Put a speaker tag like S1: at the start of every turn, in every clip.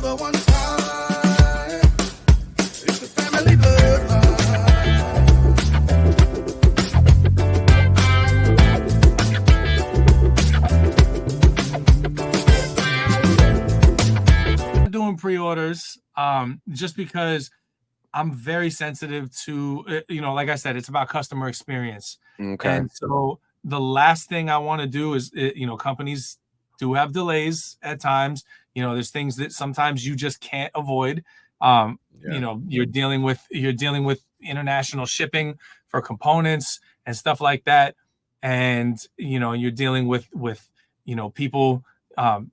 S1: the one time. It's the family bloodline.
S2: Doing pre-orders just because I'm very sensitive to, like I said, it's about customer experience.
S3: Okay.
S2: And so the last thing I want to do is, companies do have delays at times. There's things that sometimes you just can't avoid. You're dealing with international shipping for components and stuff like that. And, you're dealing with people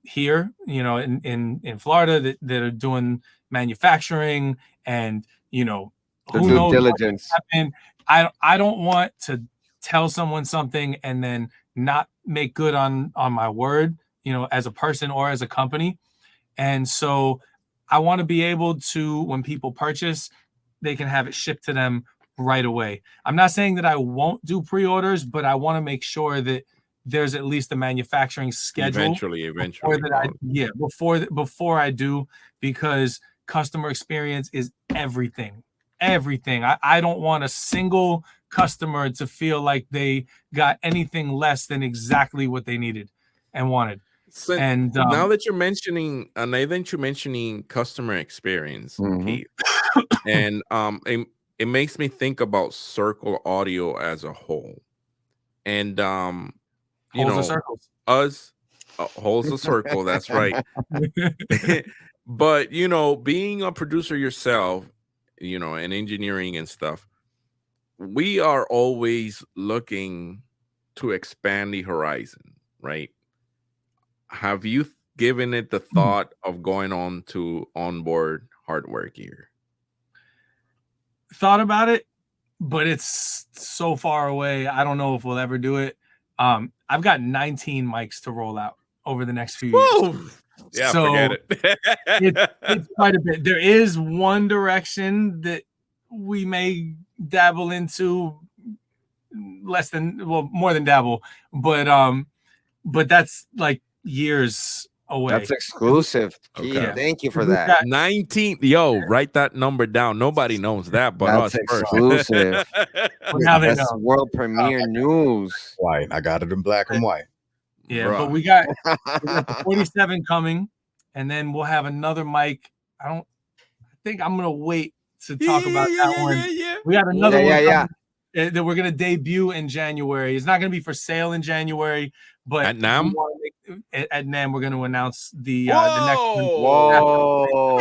S2: here, in Florida that are doing manufacturing and,
S3: The
S2: who
S3: due
S2: knows
S3: diligence.
S2: what can happen. I don't want to tell someone something and then not make good on my word, as a person or as a company. And so I want to be able to, when people purchase, they can have it shipped to them right away. I'm not saying that I won't do pre-orders, but I want to make sure that there's at least a manufacturing schedule
S4: Eventually.
S2: before I do, because customer experience is everything. I don't want a single customer to feel like they got anything less than exactly what they needed and wanted.
S4: So
S2: And
S4: now that you're mentioning, customer experience,
S3: Mhm.
S4: Keith, and it makes me think about Circle Audio as a whole, and
S2: Holes or circles?
S4: us holds a circle. That's right. But being a producer yourself, and engineering and stuff, we are always looking to expand the horizon, right? Have you given it the thought of going on to onboard hardware gear?
S2: Thought about it, but it's so far away. I don't know if we'll ever do it. I've got 19 mics to roll out over the next few years.
S4: Whoa! Yeah,
S2: So
S4: forget it.
S2: it's quite a bit. There is one direction that we may dabble into, more than dabble, but that's like years away.
S3: That's exclusive.
S4: Okay.
S3: Keith, thank you for
S2: We've
S3: that.
S2: got-
S4: 19. Yo, write that number down. Nobody knows that but
S3: That's
S4: us first.
S3: exclusive.
S2: Now they
S3: That's
S2: know.
S3: world premiere news.
S5: White. I got it in black and white.
S2: Yeah,
S4: Bruh.
S2: but we got the 47 coming, and then we'll have another mic. I think I'm gonna wait to talk about that one.
S4: Yeah.
S2: We got another one
S3: Yeah.
S2: coming, that we're gonna debut in January. It's not gonna be for sale in January, but
S4: At NAMM?
S2: At NAMM we're gonna announce the next one.
S3: Whoa,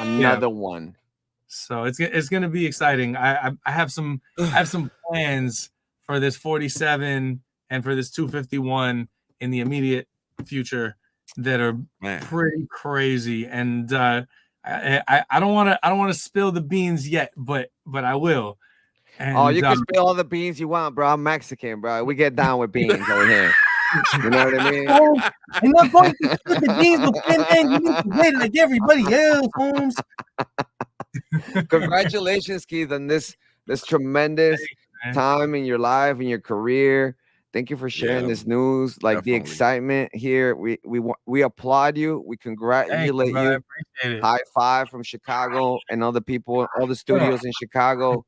S3: another one.
S2: So it's gonna be exciting. I have some plans for this 47 and for this 251 in the immediate future that are
S4: Man.
S2: pretty crazy. And I don't want to spill the beans yet, but I will. And,
S3: You can spill all the beans you want, bro. I'm Mexican, bro. We get down with beans over here. You know what I mean?
S2: I'm not going to spill the beans with you need to wait like everybody else, Holmes.
S3: Congratulations, Keith, on this tremendous time in your life and your career. Thank you for sharing this news. Like
S4: definitely.
S3: the excitement here. We applaud you. We congratulate
S2: Thank you. I
S3: you.
S2: appreciate it.
S3: High five from Chicago and all the people, all the studios in Chicago.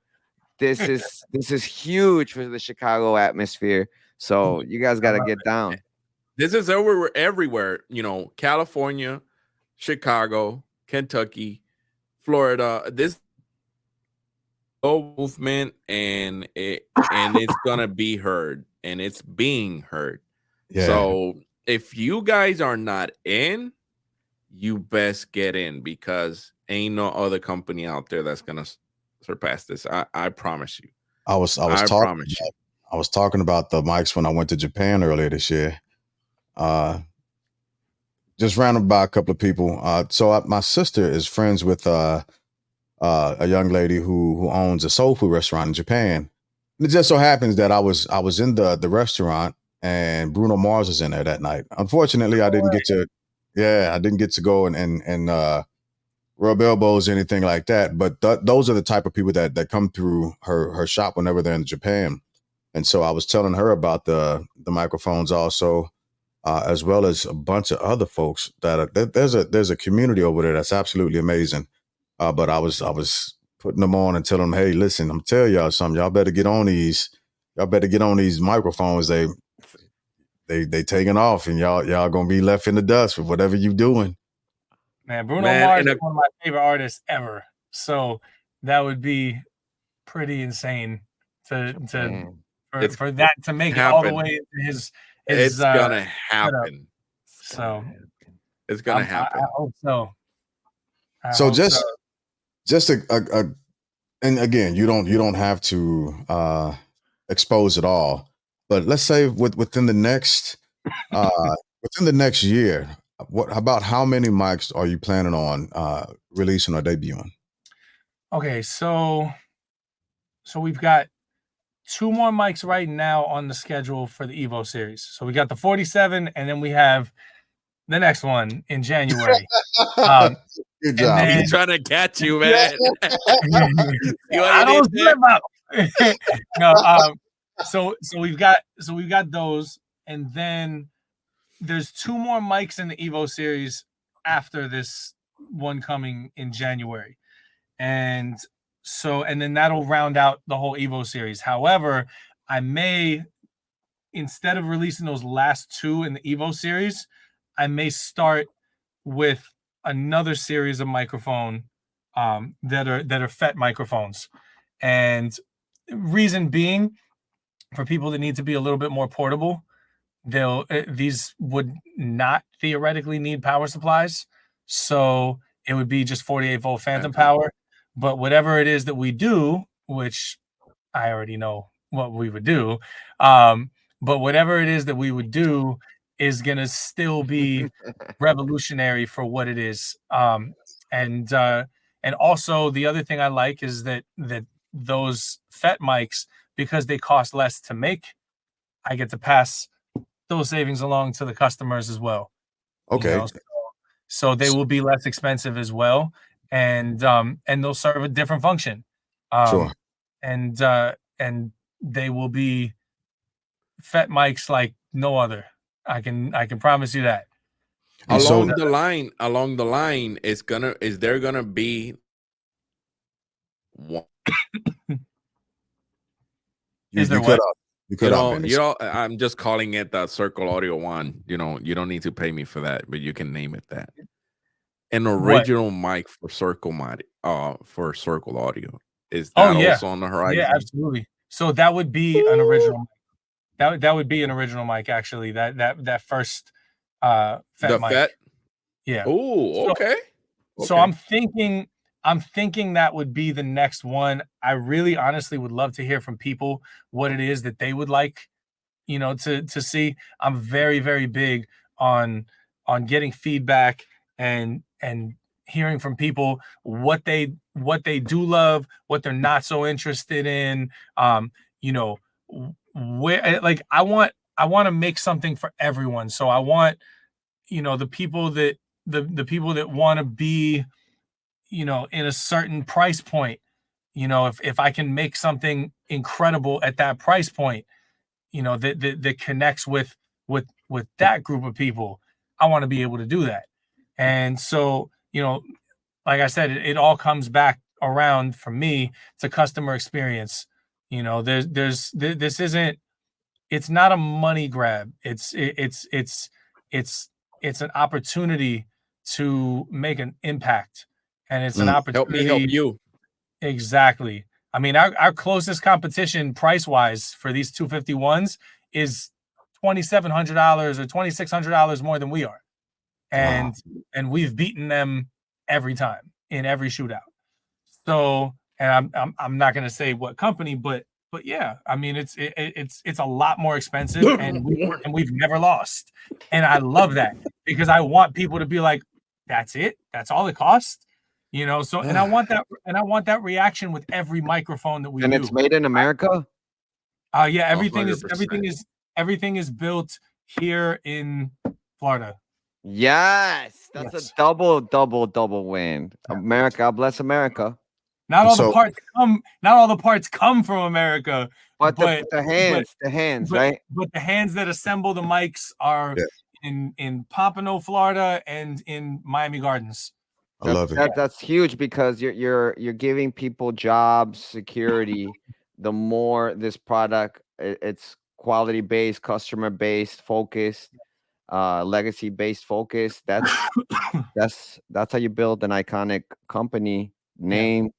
S3: This is huge for the Chicago atmosphere. So you guys got to get down.
S4: This is everywhere. California, Chicago, Kentucky, Florida. This whole movement, and it's gonna be heard, and it's being heard.
S5: Yeah.
S4: So if you guys are not in, you best get in, because ain't no other company out there that's gonna surpass this. I promise you.
S5: I was talking about the mics when I went to Japan earlier this year. Just ran by a couple of people. My sister is friends with a young lady who owns a soul food restaurant in Japan. And it just so happens that I was in the restaurant and Bruno Mars was in there that night. Unfortunately, I didn't get to go and rub elbows or anything like that. But those are the type of people that come through her shop whenever they're in Japan. And so I was telling her about the microphones also. as well as a bunch of other folks that are, there's a community over there that's absolutely amazing. But I was putting them on and telling them, hey, listen, I'm telling y'all something. Y'all better get on these. Y'all better get on these microphones. They taking off, and y'all gonna be left in the dust with whatever you doing.
S2: Man, Bruno
S4: Man,
S2: Mars
S4: and
S2: is one of my favorite artists ever. So that would be pretty insane
S3: Man,
S4: It's
S2: for that to make it all the
S4: happen.
S2: way into his
S4: It's gonna
S2: setup.
S4: happen.
S2: So
S4: It's gonna
S2: I
S4: happen.
S2: hope so. I
S5: So
S2: hope
S5: just a and again, you don't have to expose it all, but let's say within the next year, what about how many mics are you planning on releasing or debuting?
S2: Okay, so we've got 2 more mics right now on the schedule for the Evo series. So we got the 47, and then we have the next one in January.
S5: Good
S2: and
S5: job.
S2: then-
S4: He's trying to catch you, man. You what
S2: I
S4: he
S2: don't
S4: did there?
S2: slip up. No, so we've got those, and then there's 2 more mics in the Evo series after this one coming in January. And then that'll round out the whole Evo series. However, I may, instead of releasing those last 2 in the Evo series, I may start with another series of microphone that are FET microphones. And reason being, for people that need to be a little bit more portable, these would not theoretically need power supplies. So it would be just 48-volt phantom power. But whatever it is that we do, which I already know what we would do, but whatever it is that we would do is going to still be revolutionary for what it is. And also the other thing I like is that those FET mics, because they cost less to make, I get to pass those savings along to the customers as well.
S5: Okay.
S2: You know? So they will be less expensive as well, and they'll serve a different function.
S5: Sure.
S2: And they will be FET mics like no other. I can promise you that.
S5: And
S4: Along
S5: so-
S4: the line, is there gonna be one?
S2: Is there
S5: you
S2: what?
S5: cut off. Dennis.
S4: I'm just calling it the Circle Audio One. You don't need to pay me for that, but you can name it that. An original mic for Circle Audio. Is that also on the horizon?
S2: Yeah, absolutely. So that would be an original mic. That would be an original mic, actually. That first FET mic.
S4: FET?
S2: Yeah.
S4: Oh, okay.
S2: So I'm thinking that would be the next one. I really honestly would love to hear from people what it is that they would like, to see. I'm very, very big on getting feedback and hearing from people what they do love, what they're not so interested in. Where, like, I want to make something for everyone. So I want, the people that the people that want to be, in a certain price point, if I can make something incredible at that price point, that connects with that group of people, I want to be able to do that. And so, like I said, it all comes back around for me to customer experience. This isn't, it's not a money grab. It's an opportunity to make an impact, and it's an opportunity.
S4: Help me help you.
S2: Exactly. I mean, our closest competition price wise for these 251s is $2,700 or $2,600 more than we are, and we've beaten them every time in every shootout. So, and I'm not going to say what company, but yeah, I mean, it's a lot more expensive, and we've never lost, and I love that, because I want people to be like, that's it, that's all it costs, So, and I want that reaction with every microphone that we do.
S3: And it's made in America.
S2: Yeah, everything
S4: 100%.
S2: is built here in Florida.
S3: Yes, that's a double win. America, God bless America.
S2: Not all the parts come from America,
S3: but the hands,
S2: right?
S3: But
S2: the hands that assemble the mics are, in Pompano, Florida, and in Miami Gardens.
S5: I love it.
S3: That's huge because you're giving people jobs, security. The more this product, it's quality based, customer based, focused, legacy based focus. That's how you build an iconic company name.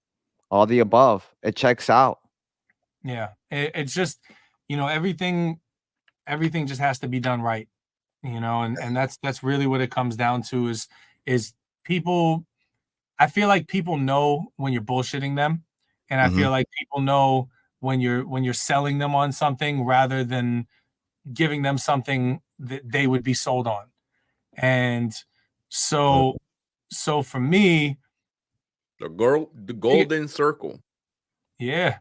S3: All the above. It checks out.
S2: Yeah, it's just, you know, everything just has to be done right, you know, and that's really what it comes down to is people. I feel like people know when you're bullshitting them, and I feel like people know when you're selling them on something rather than giving them something that they would be sold on. And so for me,
S4: The golden circle.
S2: yeah.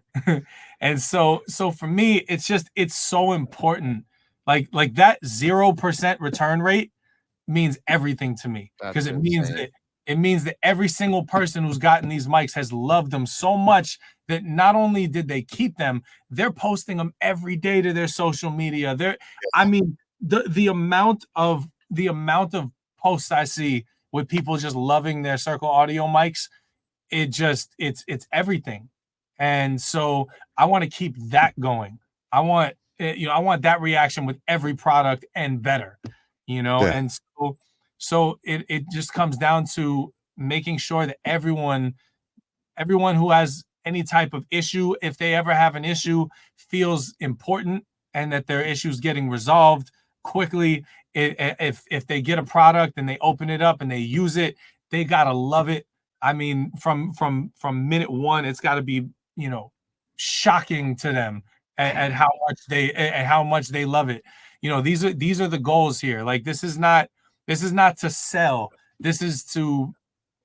S2: And so for me, it's so important. Like that 0% return rate means everything to me, because
S3: That's
S2: it means that every single person who's gotten these mics has loved them so much that not only did they keep them, they're posting them every day to their social media. I mean, the amount of posts I see with people just loving their Circle Audio mics, it's everything. And so I want to keep that going. I want that reaction with every product and better, you know.
S5: Yeah.
S2: And so it just comes down to making sure that everyone who has any type of issue, if they ever have an issue, feels important and that their issue is getting resolved quickly. If they get a product and they open it up and they use it, they gotta love it. I mean, from minute one, it's got to be, you know, shocking to them at how much they love it. You know, these are the goals here. Like, this is not to sell. This is to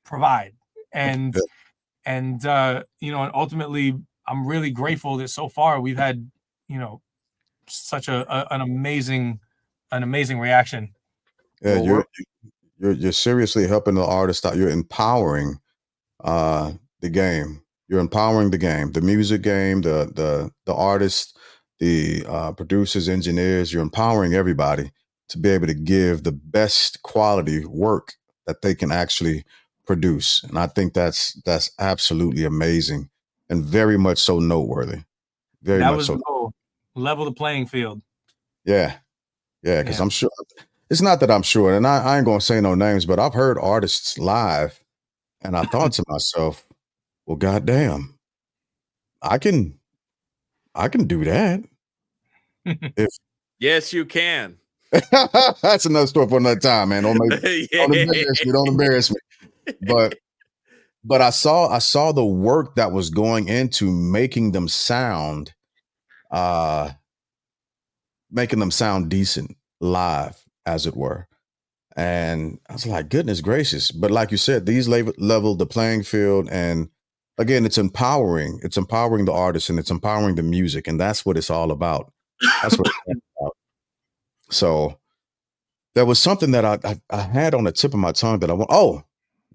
S2: provide. And you know, and ultimately, I'm really grateful that so far we've had, you know, such an amazing reaction.
S5: Yeah, you're seriously helping the artist out. You're empowering the game. You're empowering the game, the music game, the artists, the producers, engineers. You're empowering everybody to be able to give the best quality work that they can actually produce. And I think that's absolutely amazing and very much so noteworthy. Very
S2: That
S5: much
S2: was
S5: so.
S2: the goal. Level the playing field.
S5: Yeah. Because
S2: Yeah.
S5: I'm sure it's not that I'm sure, and I ain't gonna say no names, but I've heard artists live, and I thought to myself, well, goddamn, I can do that.
S4: Yes, you can.
S5: That's another story for another time, man. Don't embarrass me. But I saw the work that was going into making them sound decent live, as it were. And I was like, goodness gracious. But like you said, these level the playing field. And again, it's empowering. It's empowering the artist and it's empowering the music. And that's what it's all about. That's what it's all about. So there was something that I had on the tip of my tongue that I want. Oh,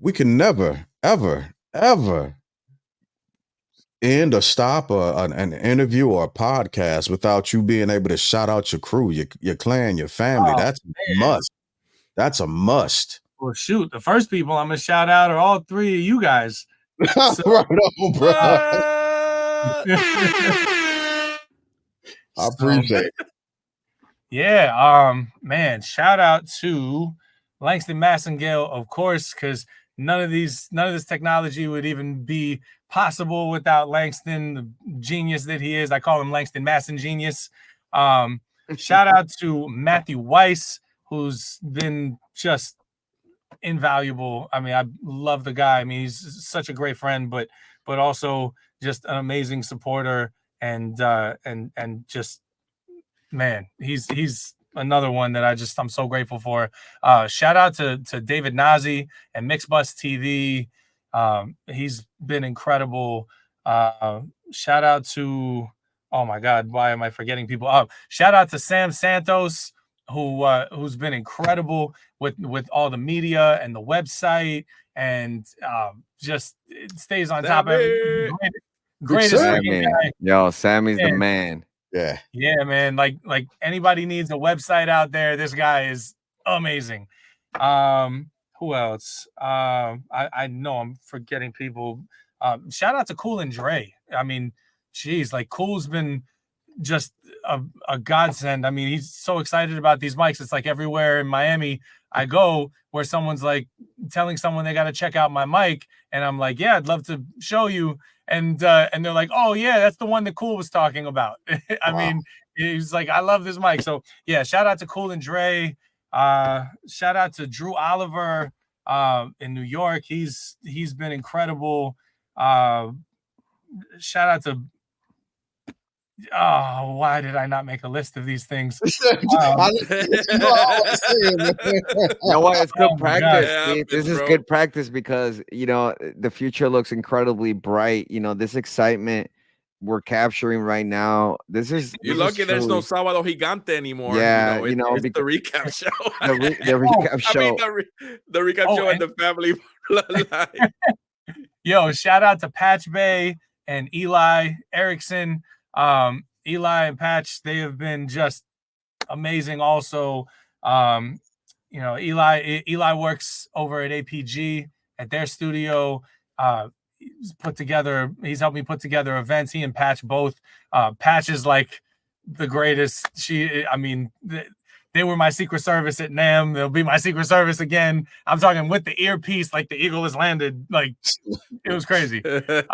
S5: we can never, ever, ever end or stop an interview or a podcast without you being able to shout out your crew, your clan, your family.
S2: Oh,
S5: That's a must. That's a must.
S2: Well, shoot, the first people I'm gonna shout out are all three of you guys. So,
S5: Right on, bro. I appreciate it.
S2: Yeah, man, shout out to Langston Massengale, of course, because none of this technology would even be possible without Langston, the genius that he is. I call him Langston Massengenius. Shout out to Matthew Weiss, who's been just invaluable. I mean, I love the guy. I mean, he's such a great friend, but also just an amazing supporter, and just, man, he's another one that I'm so grateful for. Shout out to David Nazi and Mixbus TV. He's been incredible. Shout out to, oh my God, why am I forgetting people? Shout out to Sam Santos, who's been incredible with all the media and the website, and just it stays on top of it. Greatest freaking guy.
S3: Yo, Sammy's the man.
S5: Yeah.
S2: Yeah, man. Like anybody needs a website out there, this guy is amazing. Who else? I know I'm forgetting people. Shout out to Cool and Dre. I mean, geez, like Cool's been just a godsend. I mean, he's so excited about these mics. It's like everywhere in Miami I go where someone's like telling someone they got to check out my mic, and I'm like, yeah, I'd love to show you. And they're like, oh yeah, that's the one that Cool was talking about. I mean, he's like, I love this mic. So yeah, shout out to Cool and Dre. Shout out to Drew Oliver in New York. He's been incredible. Shout out to why did I not make a list of these things?
S3: You know what? It's good
S2: Oh my God.
S3: practice.
S4: Yeah,
S3: Keith. This is
S4: bro.
S3: good practice because the future looks incredibly bright. This excitement we're capturing right now.
S4: You're
S3: This is
S4: lucky there's no
S3: truly-
S4: Sábado Gigante anymore.
S3: Yeah,
S4: it's the recap show.
S3: the recap show.
S4: I mean, the recap
S2: Oh,
S4: show and the family bloodline.
S2: Yo, shout out to Patch Bay and Eli Erickson. Eli and Patch, they have been just amazing. Also, Eli works over at APG at their studio. He's helped me put together events. He and Patch both. Patch is like the greatest. They were my Secret Service at NAM. They'll be my Secret Service again. I'm talking with the earpiece, like the eagle has landed. Like it was crazy. But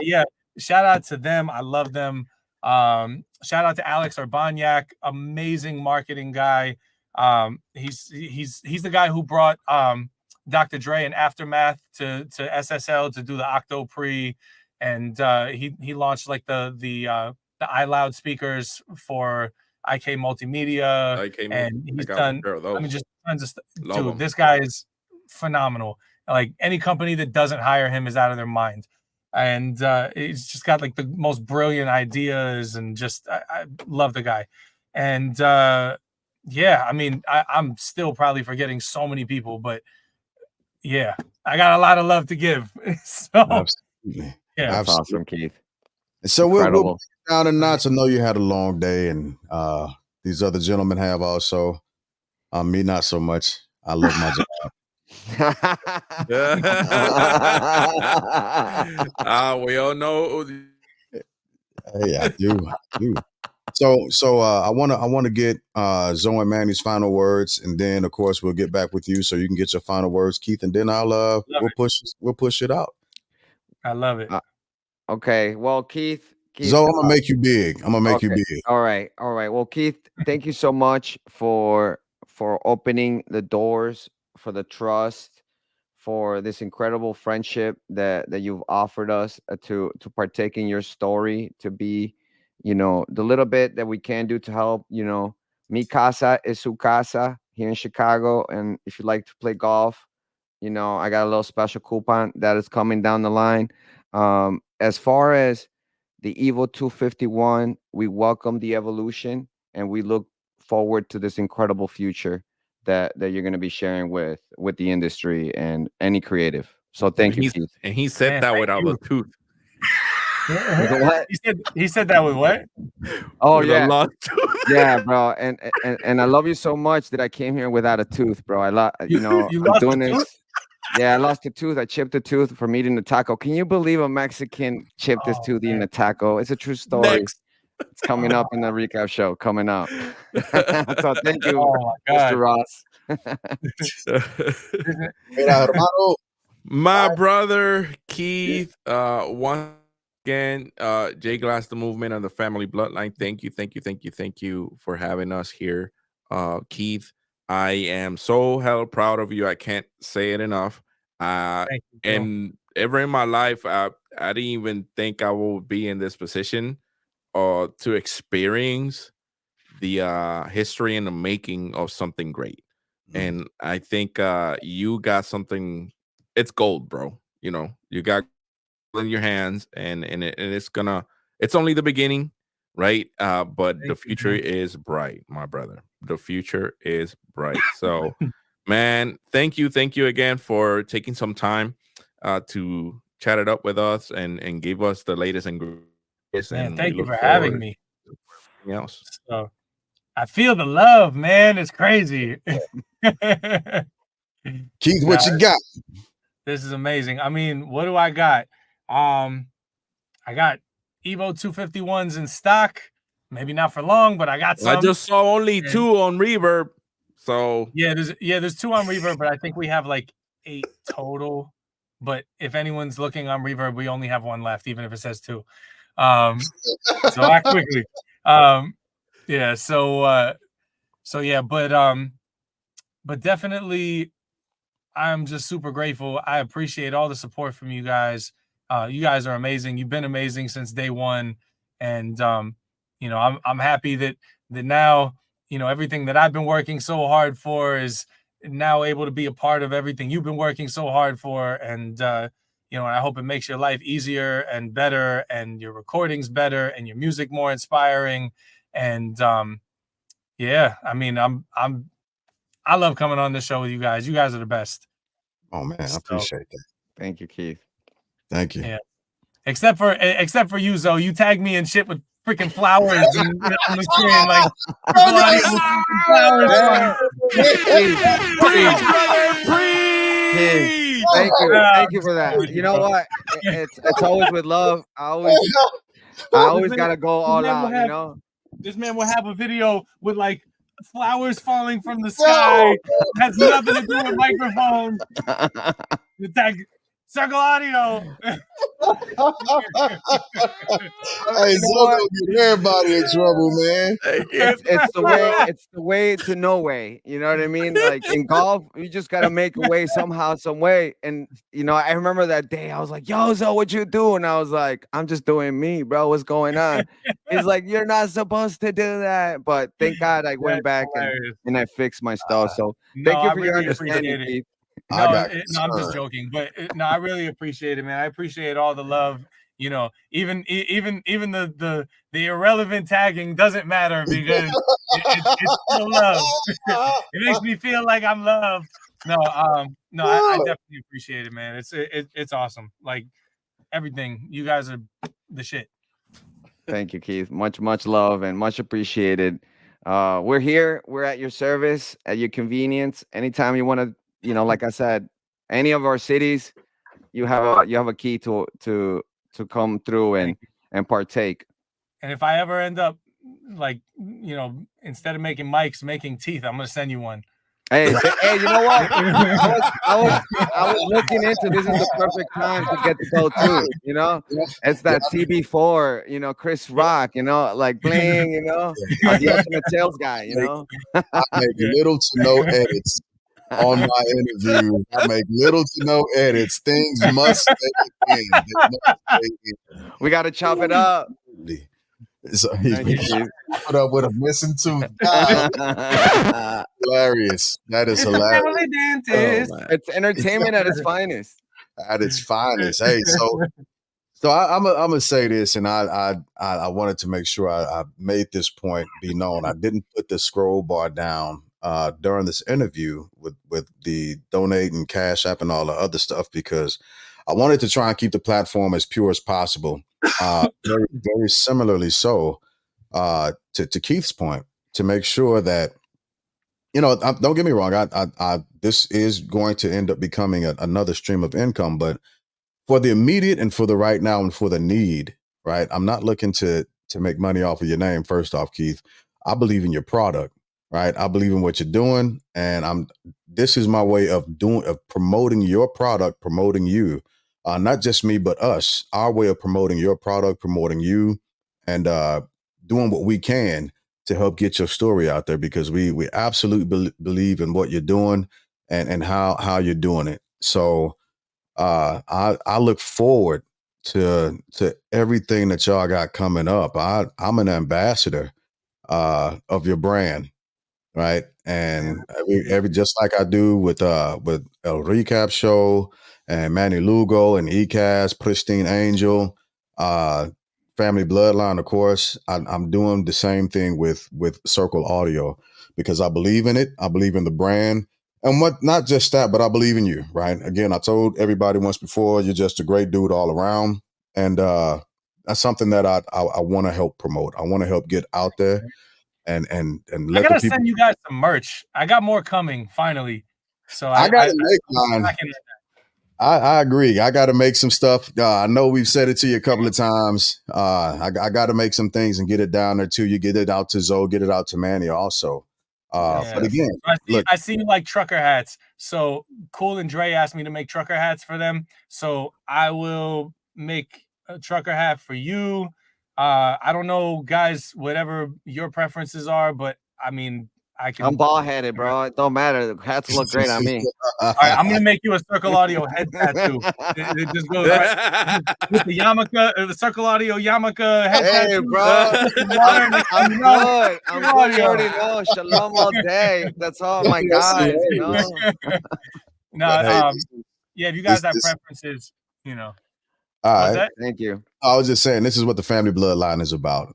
S2: yeah, shout out to them. I love them. Shout out to Alex Urbaniak, amazing marketing guy. He's the guy who brought Dr. Dre and Aftermath to SSL to do the Octo Pre, and he launched like the iLoud speakers for IK Multimedia, and he's done. I mean, just tons of stuff. Dude, this guy is phenomenal. Like any company that doesn't hire him is out of their mind. And he's just got like the most brilliant ideas, and just I love the guy. And yeah, I mean, I'm still probably forgetting so many people, but yeah, I got a lot of love to give. So
S5: Absolutely.
S2: yeah,
S3: That's awesome, Keith.
S5: So we'll
S3: Incredible.
S5: down a notch. I know you had a long day, and these other gentlemen have also. Me, not so much. I love my job.
S4: We all know.
S5: Hey, I do. So I want to get Zoe and Manny's final words, and then of course we'll get back with you so you can get your final words, Keith, and then we'll push it out.
S2: I love it.
S3: Okay, well, Keith,
S5: Zoe, I'm gonna make you big. I'm gonna make you
S3: okay.
S5: big.
S3: All right. Well, Keith, thank you so much for opening the doors, for the trust, for this incredible friendship that you've offered us to partake in your story, to be, the little bit that we can do to help. Mi casa es su casa here in Chicago, and if you like to play golf, I got a little special coupon that is coming down the line. As far as the Evo 251, we welcome the evolution, and we look forward to this incredible future that you're going to be sharing with the industry and any creative. So thank you, Keith.
S4: And he said that without a tooth.
S3: What?
S2: He said that with what?
S3: Oh
S4: With a
S3: yeah,
S4: lost tooth.
S3: yeah, bro. And I love you so much that I came here without a tooth, bro.
S2: You
S3: I'm
S2: lost
S3: doing
S2: a
S3: this.
S2: tooth?
S3: Yeah, I lost a tooth. I chipped a tooth from eating the taco. Can you believe a Mexican chipped his tooth eating a taco? It's a true story.
S4: Next.
S3: It's coming up in the recap show. Coming up. So thank you,
S2: Oh my
S3: Mr.
S2: God.
S3: Ross.
S4: My brother Keith, once again, J Glass, the movement and the family bloodline. Thank you for having us here, Keith. I am so hell proud of you. I can't say it enough.
S2: Thank you, bro.
S4: And ever in my life, I didn't even think I would be in this position, to experience the history and the making of something great. And I think you got something. It's gold, bro. You got in your hands, and it's only the beginning, right? But the future is bright, my brother. The future is bright. So, man, thank you again for taking some time to chat it up with us and give us the latest and greatest.
S2: Man,
S4: And
S2: thank
S4: we
S2: you
S4: look
S2: for having
S4: forward
S2: me.
S4: to everything else.
S2: So, I feel the love, man. It's crazy.
S5: Keith, what you got?
S2: This is amazing. I mean, what do I got? I got Evo 251s in stock. Maybe not for long, but I got some.
S4: I just saw only 2 on Reverb. So
S2: there's 2 on Reverb, but I think we have like 8 total. But if anyone's looking on Reverb, we only have 1 left, even if it says 2. So act quickly. Yeah. So yeah, but definitely, I'm just super grateful. I appreciate all the support from you guys. You guys are amazing. You've been amazing since day one, and you know, I'm happy that now, you know, everything that I've been working so hard for is now able to be a part of everything you've been working so hard for, and you know, I hope it makes your life easier and better, and your recordings better, and your music more inspiring, and yeah, I mean, I love coming on this show with you guys. You guys are the best.
S5: Oh man, I appreciate that.
S3: Thank you, Keith.
S5: Thank you.
S2: Yeah. Except for you, Zoe. You tagged me and shit with freaking flowers on the screen, like
S3: Thank you for that. You know what? It's always with love. I always gotta go all out. You know,
S2: this man will have a video with like flowers falling from the sky. Has nothing to do with microphones. The tag Circle Audio.
S5: Hey, so gonna get everybody in trouble, man.
S3: It's the way to no way. You know what I mean? Like in golf, you just gotta make a way somehow, some way. And you know, I remember that day. I was like, "Yo, Zo, what you doing?" I was like, "I'm just doing me, bro. What's going on?" He's like, "You're not supposed to do that." But thank God I went back and I fixed my stuff. So thank you for your understanding, Keith.
S2: No, I'm just joking, but no, I really appreciate it, man. I appreciate all the love. You know, even the irrelevant tagging doesn't matter because it's still love. It makes me feel like I'm loved. No, I definitely appreciate it, man. It's awesome. Like everything, you guys are the shit.
S3: Thank you, Keith. Much love and much appreciated. We're here. We're at your service, at your convenience. Anytime you want to, you know, like I said, any of our cities, you have a key to come through and partake.
S2: And if I ever end up like, you know, instead of making mics, making teeth, I'm gonna send you one.
S3: Hey, you know what? I was looking into this. Is the perfect time to get to go too. You know, it's that CB4. You know, Chris Rock. You know, like bling. You know, the ultimate sales guy. You know,
S5: I make little to no edits on my interview. I make little to no edits. Things must stay in.
S3: We got to chop it up.
S5: So put up with a missing tooth. Hilarious. That is hilarious.
S3: It's entertainment at its finest.
S5: At its finest. Hey, so I'm gonna say this, and I wanted to make sure I made this point be known. I didn't put the scroll bar down during this interview with the donate and Cash App and all the other stuff because I wanted to try and keep the platform as pure as possible. Very, very similarly so to Keith's point, to make sure that, you know, don't get me wrong, I this is going to end up becoming another stream of income, but for the immediate and for the right now and for the need, right? I'm not looking to make money off of your name. First off, Keith, I believe in your product, right? I believe in what you're doing, and this is my way of promoting your product, promoting you. Not just me, but us, our way of promoting your product, promoting you, and doing what we can to help get your story out there because we absolutely believe in what you're doing and how you're doing it. So I look forward to everything that y'all got coming up. I'm an ambassador of your brand, right? And every just like I do with El Recap Show and Manny Lugo and ECAS, Pristine Angel, Family Bloodline, of course. I'm doing the same thing with Circle Audio because I believe in it. I believe in the brand. And not just that, but I believe in you, right? Again, I told everybody once before, you're just a great dude all around. And that's something that I want to help promote. I want to help get out there. and
S2: I
S5: let the
S2: gotta
S5: people.
S2: send you guys some merch. I got more coming finally. So
S5: I gotta make mine. I agree. I got to make some stuff. I know we've said it to you a couple of times. I got to make some things and get it down there too. You get it out to Zoe, get it out to Manny also. But again,
S2: I see you like trucker hats. So Cool and Dre asked me to make trucker hats for them. So I will make a trucker hat for you. I don't know, guys, whatever your preferences are, but I mean,
S3: I'm bald headed, bro. It don't matter. The hats look great on me.
S2: All right, I'm gonna make you a Circle Audio head tattoo. It just goes right with the yarmulke, the Circle Audio yarmulke head
S3: Hey,
S2: tattoo.
S3: bro. I'm good. I'm good. You already know. Shalom all day. That's all my guys, you know.
S2: No, yeah, if you guys have preferences, you know.
S5: All right.
S3: Thank you.
S5: I was just saying, this is what the family bloodline is about.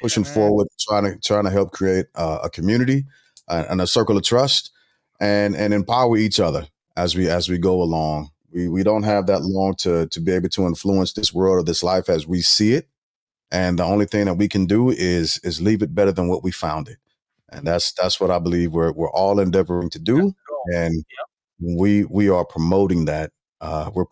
S5: Pushing forward, trying to help create a community and a circle of trust, and empower each other as we go along. We don't have that long to be able to influence this world or this life as we see it, and the only thing that we can do is leave it better than what we found it, and that's what I believe we're all endeavoring to do, and we are promoting that. We're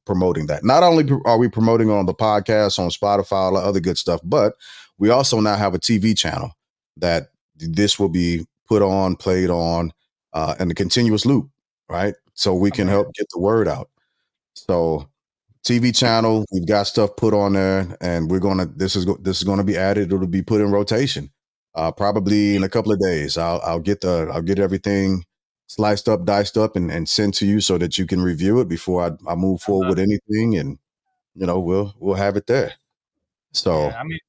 S5: promoting that. Not only are we promoting on the podcast, on Spotify, all the other good stuff, but we also now have a TV channel that this will be played on, in a continuous loop, right? So we can help get the word out. So TV channel, we've got stuff put on there, and this is gonna be added. It'll be put in rotation, probably in a couple of days. I'll get everything sliced up, diced up, and sent to you so that you can review it before I move forward with anything, and we'll have it there. So
S2: I mean,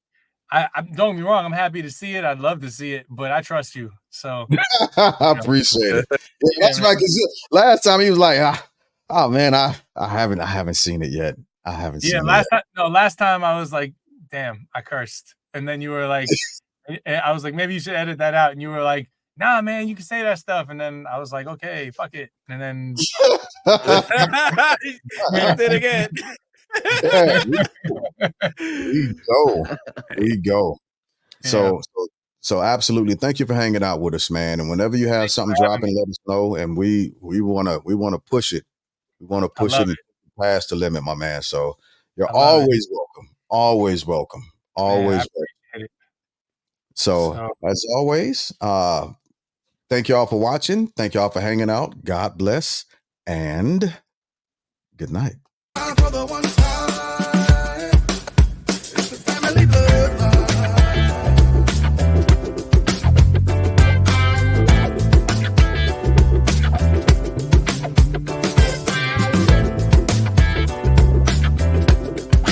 S2: I don't get me wrong, I'm happy to see it. I'd love to see it, but I trust you. So
S5: I appreciate it. That's right. Last time he was like, oh man, I haven't seen it yet. I haven't seen it.
S2: Last time I was like, damn, I cursed. And then you were like, I was like, maybe you should edit that out. And you were like, nah, man, you can say that stuff. And then I was like, okay, fuck it. And then
S4: did it again.
S5: Yeah, we go. So absolutely. Thank you for hanging out with us, man. And whenever you have something dropping, let us know. And we want to push it. We want to push it past the limit, my man. So you're always welcome. Always welcome. Always welcome. So as always, thank y'all for watching. Thank y'all for hanging out. God bless and good night.
S1: For the one time.